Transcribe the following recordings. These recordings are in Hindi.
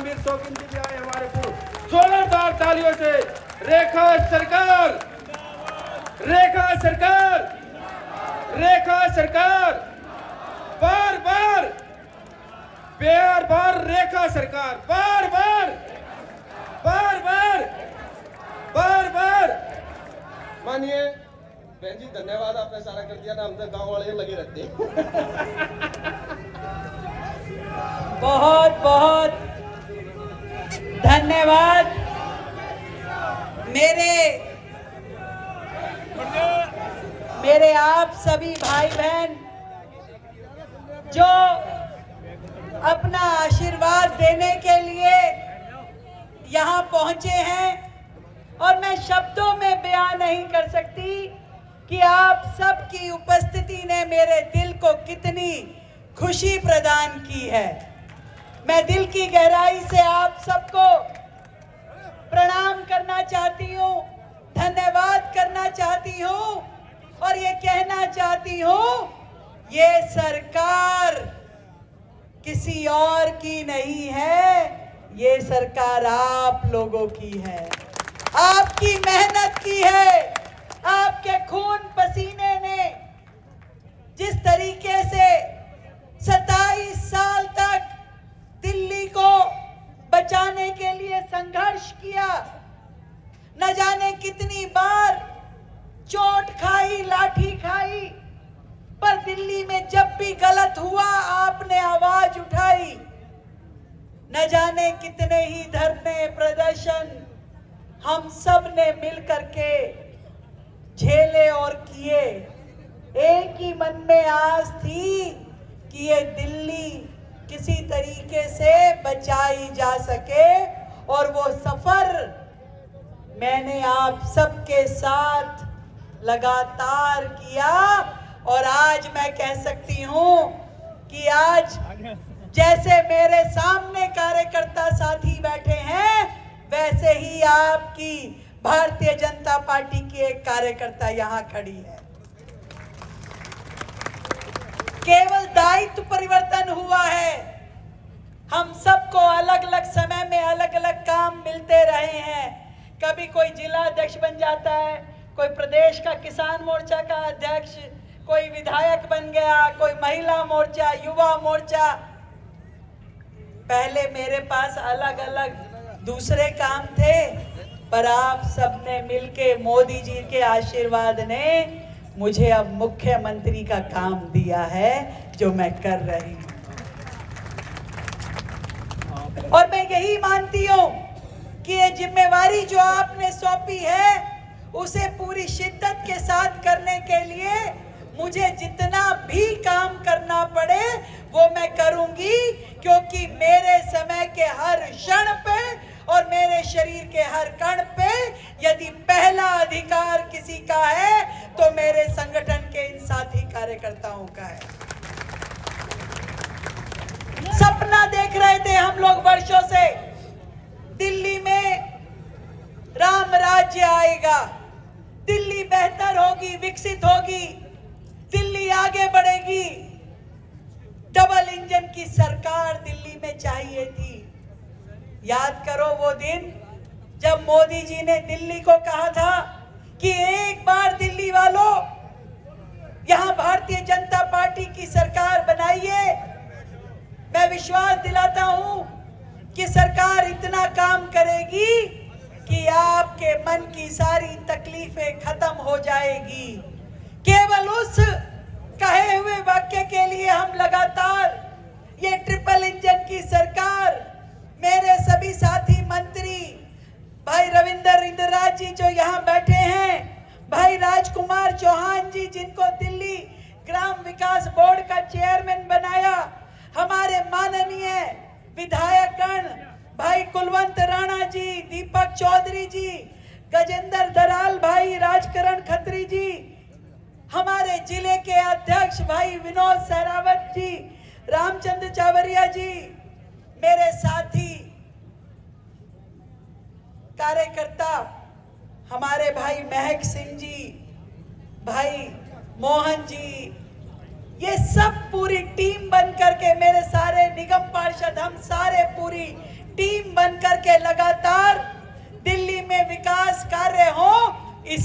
रामवीर शौकीन जी भी आए हमारे पूर्व, जोरदार तालियों से। रेखा सरकार, रेखा सरकार, रेखा सरकार, बार बार बार बार रेखा सरकार, बार बार बार बार बार बार। मानिए बहन जी, धन्यवाद, आपने सारा कर दिया ना, हम तो गांव वाले लगे रहते हैं। बहुत बहुत धन्यवाद मेरे आप सभी भाई बहन जो अपना आशीर्वाद देने के लिए यहाँ पहुंचे हैं। और मैं शब्दों में बयान नहीं कर सकती कि आप सबकी उपस्थिति ने मेरे दिल को कितनी खुशी प्रदान की है। मैं दिल की गहराई से आप सबको प्रणाम करना चाहती हूँ, धन्यवाद करना चाहती हूँ और ये कहना चाहती हूँ, ये सरकार किसी और की नहीं है, ये सरकार आप लोगों की है, आपकी मेहनत की है। आपके खून पसीने ने जिस तरीके से 27 साल तक दिल्ली को बचाने के लिए संघर्ष किया, न जाने कितनी बार चोट खाई, लाठी खाई, पर दिल्ली में जब भी गलत हुआ आपने आवाज उठाई। न जाने कितने ही धरने, प्रदर्शन हम सब ने मिल करके झेले और किए। एक ही मन में आस थी कि ये दिल्ली किसी तरीके से बचाई जा सके और वो सफर मैंने आप सबके साथ लगातार किया। और आज मैं कह सकती हूँ कि आज जैसे मेरे सामने कार्यकर्ता साथी बैठे हैं, वैसे ही आपकी भारतीय जनता पार्टी की एक कार्यकर्ता यहाँ खड़ी है। केवल दायित्व परिवर्तन हुआ है। हम सबको अलग अलग समय में अलग अलग काम मिलते रहे हैं। कभी कोई जिला अध्यक्ष बन जाता है, कोई प्रदेश का किसान मोर्चा का अध्यक्ष, कोई विधायक बन गया, कोई महिला मोर्चा, युवा मोर्चा। पहले मेरे पास अलग अलग दूसरे काम थे, पर आप सबने मिलके मोदी जी के आशीर्वाद ने मुझे अब मुख्यमंत्री का काम दिया है, जो मैं कर रही हूँ। और मैं यही मानती हूँ कि ये जिम्मेवारी जो आपने सौंपी है, उसे पूरी शिद्दत के साथ करने के लिए मुझे जितना भी काम करना पड़े वो मैं करूंगी, क्योंकि मेरे समय के हर क्षण पे और मेरे शरीर के हर कण पे यदि पहला अधिकार किसी का है तो मेरे संगठन के इन साथी कार्यकर्ताओं का है। सपना देख रहे थे हम लोग वर्षों से, दिल्ली में राम राज्य आएगा, दिल्ली बेहतर होगी, विकसित होगी, दिल्ली आगे बढ़ेगी। डबल इंजन की सरकार दिल्ली में चाहिए थी। याद करो वो दिन जब मोदी जी ने दिल्ली को कहा था कि एक बार दिल्ली वालों यहां भारतीय जनता पार्टी की सरकार बनाइए। मैं विश्वास दिलाता हूं कि सरकार इतना काम करेगी कि आपके मन की सारी तकलीफें खत्म हो जाएगी। केवल उस कहे हुए वाक्य के लिए हम लगातार ये ट्रिपल इंजन की सरकार, मेरे सभी साथी मंत्री, भाई रविंदर इंदिरा जी जो यहाँ बैठे हैं, भाई राजकुमार चौहान जी जिनको दिल्ली ग्राम विकास बोर्ड का चेयरमैन बनाया, हमारे माननीय विधायकगण भाई कुलवंत राणा जी, दीपक चौधरी जी, गजेंद्र दराल भाई, राजकरण खत्री जी, हमारे जिले के अध्यक्ष भाई विनोद सहरावत जी, रामचंद्र चावरिया जी, मेरे साथी कार्यकर्ता हमारे भाई महक सिंह जी, भाई मोहन जी, ये सब पूरी टीम बन करके, मेरे सारे निगम पार्षद, हम सारे पूरी टीम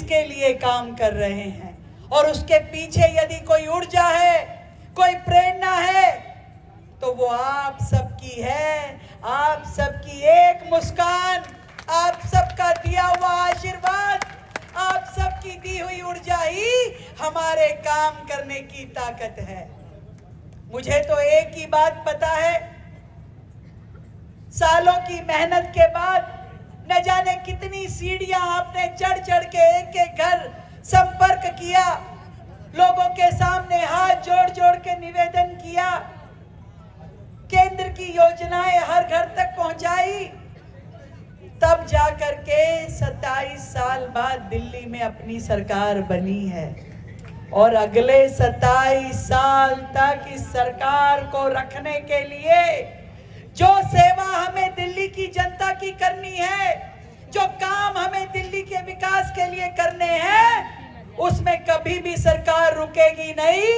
इसके लिए काम कर रहे हैं। और उसके पीछे यदि कोई ऊर्जा है, कोई प्रेरणा है, तो वो आप सबकी है। आप सबकी एक मुस्कान, आप सबका दिया हुआ आशीर्वाद, आप सबकी दी हुई ऊर्जा ही हमारे काम करने की ताकत है। मुझे तो एक ही बात पता है, सालों की मेहनत के बाद न जाने कितनी सीढ़ियां आपने चढ़ चढ़ के एक एक घर संपर्क किया, लोगों के सामने हाथ जोड़ जोड़ के निवेदन किया, केंद्र की योजनाएं हर घर तक पहुंचाई, तब जाकर के 27 साल बाद दिल्ली में अपनी सरकार बनी है। और अगले 27 साल तक इस सरकार को रखने के लिए जो सेवा हमें दिल्ली की जनता की करनी है, जो काम हमें दिल्ली के विकास के लिए करने हैं, उसमें कभी भी सरकार रुकेगी नहीं।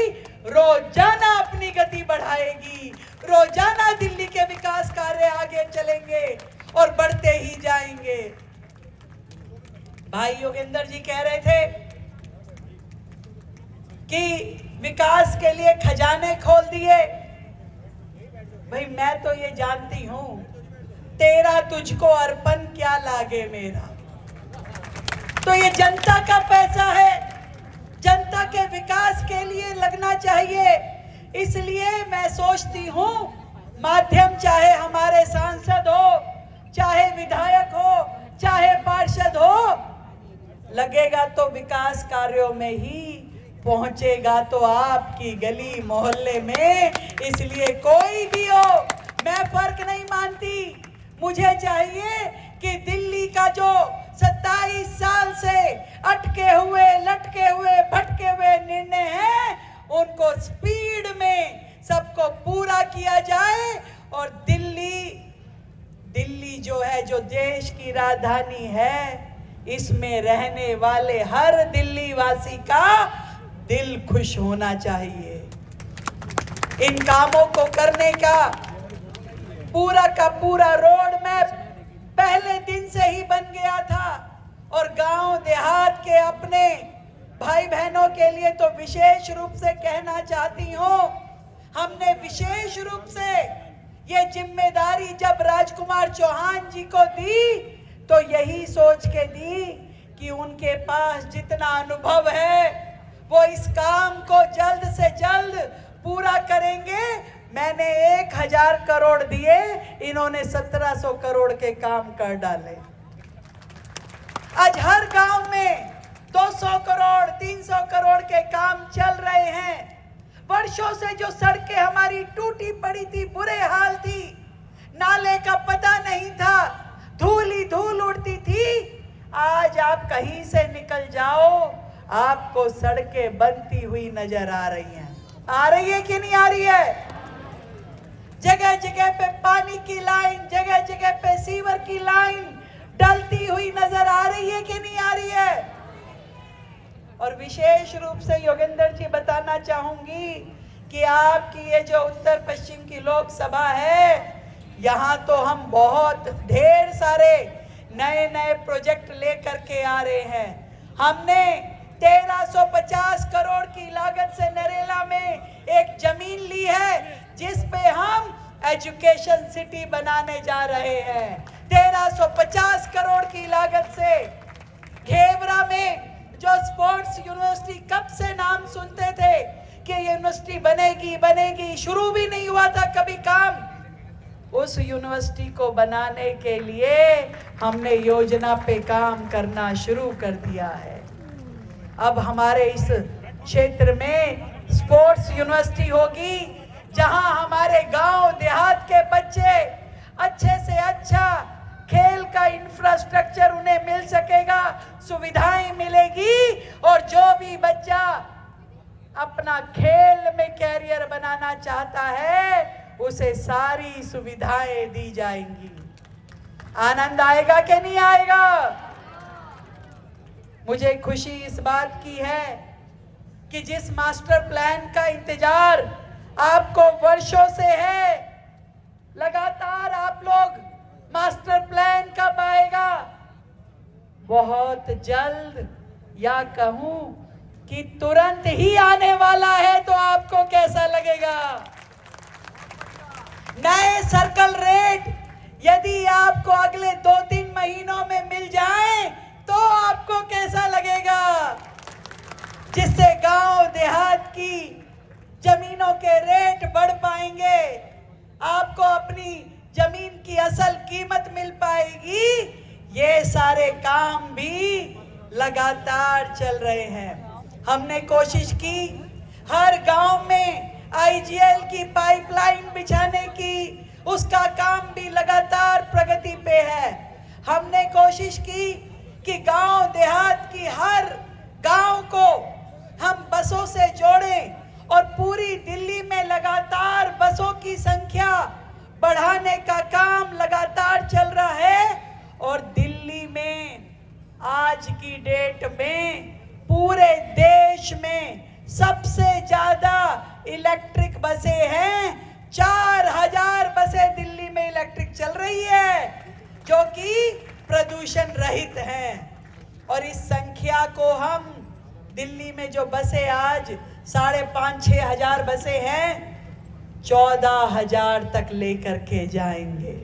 रोजाना अपनी गति बढ़ाएगी, रोजाना दिल्ली के विकास कार्य आगे चलेंगे और बढ़ते ही जाएंगे। भाई योगेंद्र जी कह रहे थे कि विकास के लिए खजाने खोल दिए। भाई मैं तो ये जानती हूं, तेरा तुझको अर्पण क्या लागे मेरा। तो ये जनता का पैसा है, जनता के विकास के लिए लगना चाहिए। इसलिए मैं सोचती हूं, माध्यम चाहे हमारे सांसद हो, चाहे विधायक हो, चाहे पार्षद हो, लगेगा तो विकास कार्यों में ही, पहुंचेगा तो आपकी गली मोहल्ले में। इसलिए कोई भी हो, मैं फर्क नहीं मानती। मुझे चाहिए कि दिल्ली का जो 27 साल से अटके हुए, लटके हुए, भटके हुए निर्णय हैं, उनको स्पीड में सबको पूरा किया जाए। और दिल्ली जो है, जो देश की राजधानी है, इसमें रहने वाले हर दिल्ली वासी का दिल खुश होना चाहिए। इन कामों को करने का पूरा रोड मैप पहले दिन से ही बन गया था। और गांव देहात के अपने भाई बहनों के लिए तो विशेष रूप से कहना चाहती हूँ, हमने विशेष रूप से ये जिम्मेदारी जब राजकुमार चौहान जी को दी, तो यही सोच के दी कि उनके पास जितना अनुभव है वो इस काम को जल्द से जल्द पूरा करेंगे। मैंने 1000 करोड़ दिए, इन्होंने 1700 करोड़ के काम कर डाले। आज हर गांव में 200 करोड़ 300 करोड़ के काम चल रहे हैं। वर्षों से जो सड़कें हमारी टूटी पड़ी थी, बुरे हाल थी, नाले का पता नहीं था, धूल ही धूल उड़ती थी, आज आप कहीं से निकल जाओ, आपको सड़कें बनती हुई नजर आ रही हैं। आ रही है कि नहीं आ रही है? जगह जगह पे पानी की लाइन, जगह जगह पे सीवर की लाइन डलती हुई नजर आ रही है कि नहीं आ रही है? और विशेष रूप से योगेंद्र जी बताना चाहूंगी कि आपकी ये जो उत्तर पश्चिम की लोकसभा है, यहाँ तो हम बहुत ढेर सारे नए नए प्रोजेक्ट लेकर के आ रहे हैं। हमने 1350 करोड़ की लागत से नरेला में एक जमीन ली है, जिस पे हम एजुकेशन सिटी बनाने जा रहे हैं। 1350 करोड़ की लागत से घेवरा में जो स्पोर्ट्स यूनिवर्सिटी, कब से नाम सुनते थे कि यूनिवर्सिटी बनेगी बनेगी, शुरू भी नहीं हुआ था कभी काम, उस यूनिवर्सिटी को बनाने के लिए हमने योजना पे काम करना शुरू कर दिया है। अब हमारे इस क्षेत्र में स्पोर्ट्स यूनिवर्सिटी होगी, जहां हमारे गांव देहात के बच्चे अच्छे से अच्छा खेल का इंफ्रास्ट्रक्चर उन्हें मिल सकेगा, सुविधाएं मिलेगी, और जो भी बच्चा अपना खेल में कैरियर बनाना चाहता है, उसे सारी सुविधाएं दी जाएंगी। आनंद आएगा कि नहीं आएगा? मुझे खुशी इस बात की है कि जिस मास्टर प्लान का इंतजार आपको वर्षों से है, लगातार आप लोग मास्टर प्लान कब आएगा, बहुत जल्द या कहूं कि तुरंत ही आने वाला है, तो आपको कैसा लगेगा? नए सर्कल रेट यदि आपको अगले 2-3 महीनों में मिल जाए तो आपको कैसा लगेगा? जिससे गांव देहात की जमीनों के रेट बढ़ पाएंगे, आपको अपनी जमीन की असल कीमत मिल पाएगी। ये सारे काम भी लगातार चल रहे हैं। हमने कोशिश की हर गांव में आईजीएल की पाइपलाइन बिछाने की, उसका काम भी लगातार प्रगति पे है। हमने कोशिश की कि गांव देहात की हर गांव को हम बसों से जोड़ें और पूरी दिल्ली में लगातार बसों की संख्या बढ़ाने का काम लगातार चल रहा है। और दिल्ली में आज की डेट में पूरे देश में सबसे ज्यादा इलेक्ट्रिक बसें हैं। 4000 बसें दिल्ली में इलेक्ट्रिक चल रही है, जो कि प्रदूषण रहित हैं। और इस संख्या को हम दिल्ली में जो बसें आज 5,500-6 हजार बसें हैं, 14,000 तक लेकर के जाएंगे।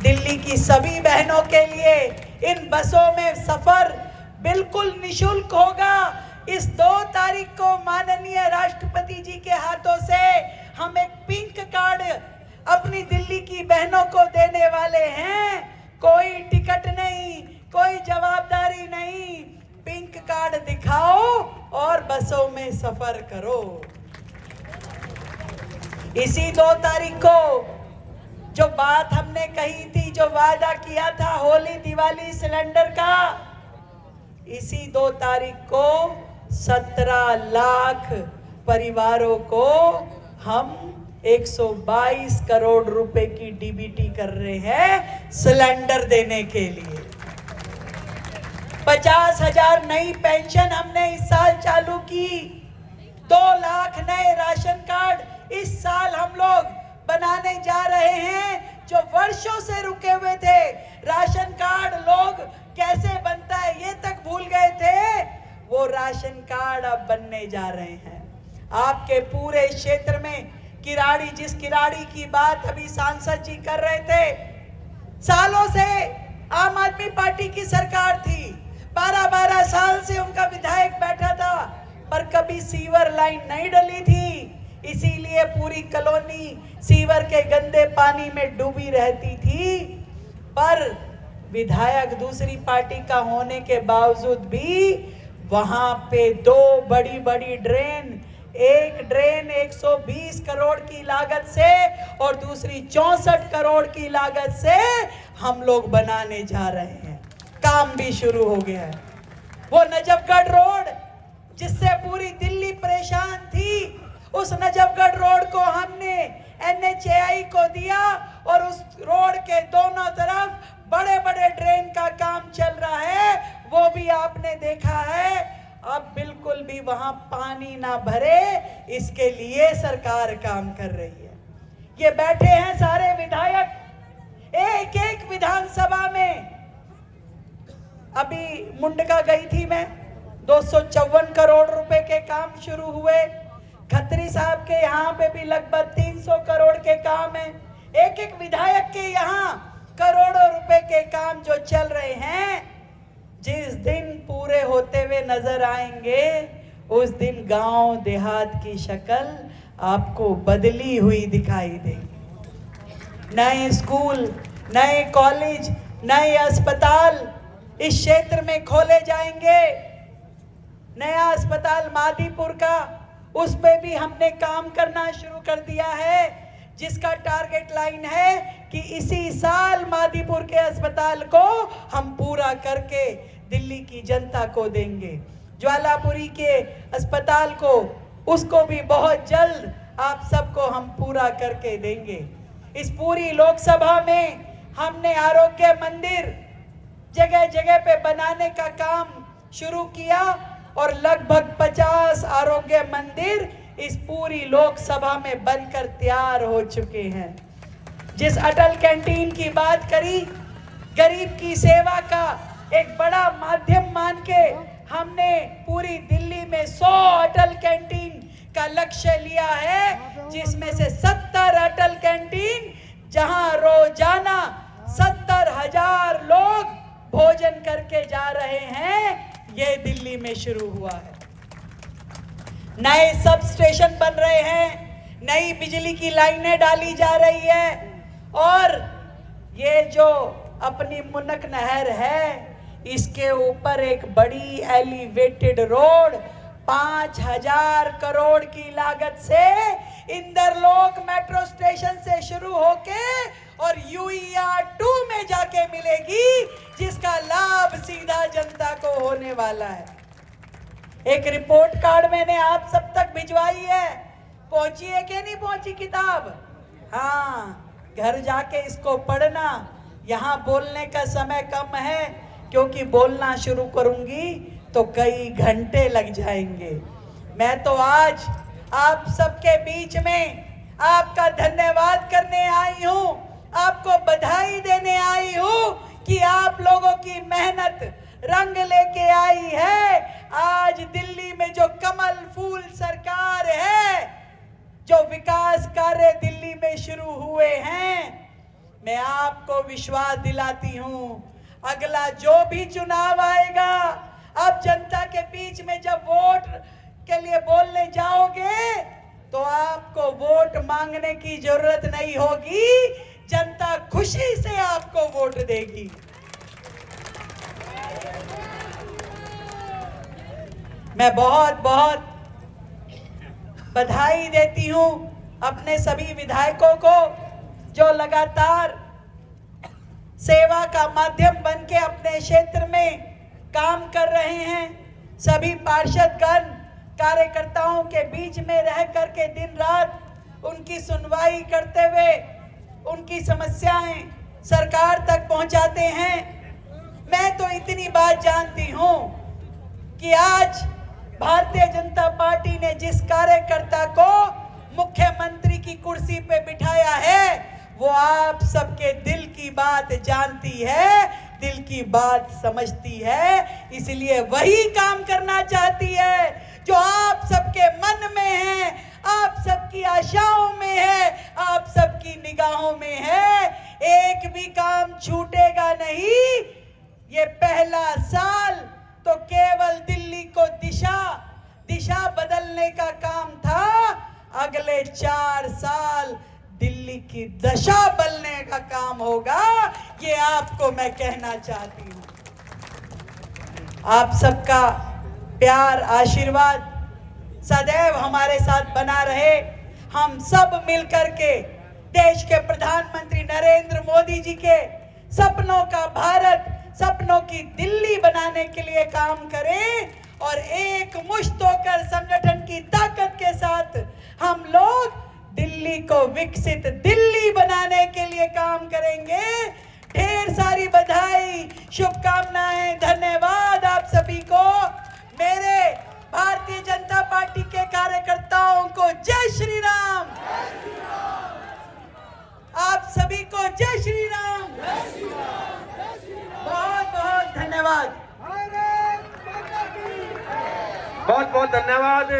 दिल्ली की सभी बहनों के लिए इन बसों में सफर बिल्कुल निशुल्क होगा। इस 2 तारीख को माननीय राष्ट्रपति जी के हाथों से हम एक पिंक कार्ड अपनी दिल्ली की बहनों को देने वाले हैं। कोई टिकट नहीं, कोई जवाबदारी नहीं, पिंक कार्ड दिखाओ और बसों में सफर करो। इसी 2 तारीख को जो बात हमने कही थी, जो वादा किया था होली दिवाली सिलेंडर का, इसी 2 तारीख को 17 लाख परिवारों को हम 122 करोड़ रुपए की डीबीटी कर रहे हैं सिलेंडर देने के लिए। 50,000 नई पेंशन हमने इस साल चालू की। 2 लाख नए राशन कार्ड इस साल हम लोग बनाने जा रहे हैं, जो वर्षों से रुके हुए थे। राशन कार्ड लोग कैसे बनता है ये तक भूल गए थे, वो राशन कार्ड अब बनने जा रहे हैं। आपके पूरे क्षेत्र में किराड़ी, जिस किराड़ी की बात अभी सांसद जी कर रहे थे, सालों से आम आदमी पार्टी की सरकार थी, 12-12 साल से उनका विधायक बैठा था, पर कभी सीवर लाइन नहीं डली थी। इसीलिए पूरी कॉलोनी सीवर के गंदे पानी में डूबी रहती थी। पर विधायक दूसरी पार्टी का होने के बावजूद भी वहां पे 2 बड़ी बड़ी ड्रेन, एक ड्रेन 120 करोड़ की लागत से और दूसरी 64 करोड़ की लागत से हम लोग बनाने जा रहे हैं। काम भी शुरू हो गया है। वो नजफगढ़ रोड जिससे पूरी दिल्ली परेशान थी, उस नजफगढ़ रोड को हमने NHAI को दिया और उस रोड के दोनों तरफ बड़े बड़े ड्रेन का काम चल रहा है, वो भी आपने देखा है। अब बिल्कुल भी वहां पानी ना भरे, इसके लिए सरकार काम कर रही है। ये बैठे हैं सारे विधायक, एक एक विधानसभा में। अभी मुंडका गई थी मैं, 254 करोड़ रुपए के काम शुरू हुए। खत्री साहब के यहाँ पे भी लगभग 300 करोड़ के काम है। एक एक विधायक के यहाँ करोड़ों रुपए के काम जो चल रहे हैं, जिस दिन पूरे होते हुए नजर आएंगे, उस दिन गांव देहात की शक्ल आपको बदली हुई दिखाई देगी। नए स्कूल, नए कॉलेज, नए अस्पताल इस क्षेत्र में खोले जाएंगे। नया अस्पताल मादीपुर का, उस पे भी हमने काम करना शुरू कर दिया है, जिसका टारगेट लाइन है कि इसी साल मादीपुर के अस्पताल को हम पूरा करके दिल्ली की जनता को देंगे। ज्वालापुरी के अस्पताल को, उसको भी बहुत जल्द आप सबको हम पूरा करके देंगे। इस पूरी लोकसभा में हमने आरोग्य मंदिर जगह जगह पे बनाने का काम शुरू किया और लगभग 50 आरोग्य मंदिर इस पूरी लोकसभा में बनकर तैयार हो चुके हैं। जिस अटल कैंटीन की बात करी, गरीब की सेवा का एक बड़ा माध्यम मान के हमने पूरी दिल्ली में 100 अटल कैंटीन का लक्ष्य लिया है, जिसमें से 70 अटल कैंटीन जहां रोजाना 70,000 लोग भोजन करके जा रहे हैं, ये दिल्ली में शुरू हुआ है। नए सब स्टेशन बन रहे हैं, नई बिजली की लाइनें डाली जा रही है, और ये जो अपनी मुनक नहर है, इसके ऊपर एक बड़ी एलिवेटेड रोड 5,000 करोड़ की लागत से इंदरलोक मेट्रो स्टेशन से शुरू होके और UER 2 में जाके मिलेगी, जिसका लाभ सीधा जनता को होने वाला है। एक रिपोर्ट कार्ड मैंने आप सब तक भिजवाई है, पहुंची है कि नहीं पहुंची किताब? हाँ, घर जाके इसको पढ़ना। यहाँ बोलने का समय कम है, क्योंकि बोलना शुरू करूंगी तो कई घंटे लग जाएंगे। मैं तो आज आप सबके बीच में आपका धन्यवाद करने आई हूँ, आपको बधाई देने आई हूँ कि आप लोगों की मेहनत रंग लेके आई है। आज दिल्ली में जो कमल फूल सरकार है, जो विकास कार्य दिल्ली में शुरू हुए हैं, मैं आपको विश्वास दिलाती हूँ, अगला जो भी चुनाव आएगा, अब जनता के बीच में जब वोट के लिए बोलने जाओगे तो आपको वोट मांगने की जरूरत नहीं होगी, जनता खुशी से आपको वोट देगी। मैं बहुत बहुत बधाई देती हूं अपने सभी विधायकों को, जो लगातार सेवा का माध्यम बन के अपने क्षेत्र में काम कर रहे हैं। सभी पार्षदगण कार्यकर्ताओं के बीच में रह करके दिन रात उनकी सुनवाई करते हुए उनकी समस्याएं सरकार तक पहुंचाते हैं। मैं तो इतनी बात जानती हूं कि आज भारतीय जनता पार्टी ने जिस कार्यकर्ता को मुख्यमंत्री की कुर्सी पे बिठाया है, वो आप सबके दिल की बात जानती है, दिल की बात समझती है, इसलिए वही काम करना चाहती है जो आप सबके मन में है, आप सबकी आशाओं में है, आप सबकी निगाहों में है। एक भी काम छूटेगा नहीं। ये पहला साल तो केवल दिल्ली को दिशा बदलने का काम था, अगले 4 साल दिल्ली की दशा बदलने का काम होगा, ये आपको मैं कहना चाहती हूँ। आप सबका प्यार आशीर्वाद सदैव हमारे साथ बना रहे। हम सब मिलकर के देश के प्रधानमंत्री नरेंद्र मोदी जी के सपनों का भारत, सपनों की दिल्ली बनाने के लिए काम करें, और एक मुश्त होकर संगठन की ताकत के साथ हम लोग दिल्ली को विकसित दिल्ली बनाने के लिए काम करेंगे। ढेर सारी बधाई, शुभकामनाएं, धन्यवाद आप सभी को। मेरे भारतीय जनता पार्टी के कार्यकर्ताओं को जय श्री राम। आप सभी को जय श्री राम। बहुत बहुत धन्यवाद। बहुत बहुत धन्यवाद।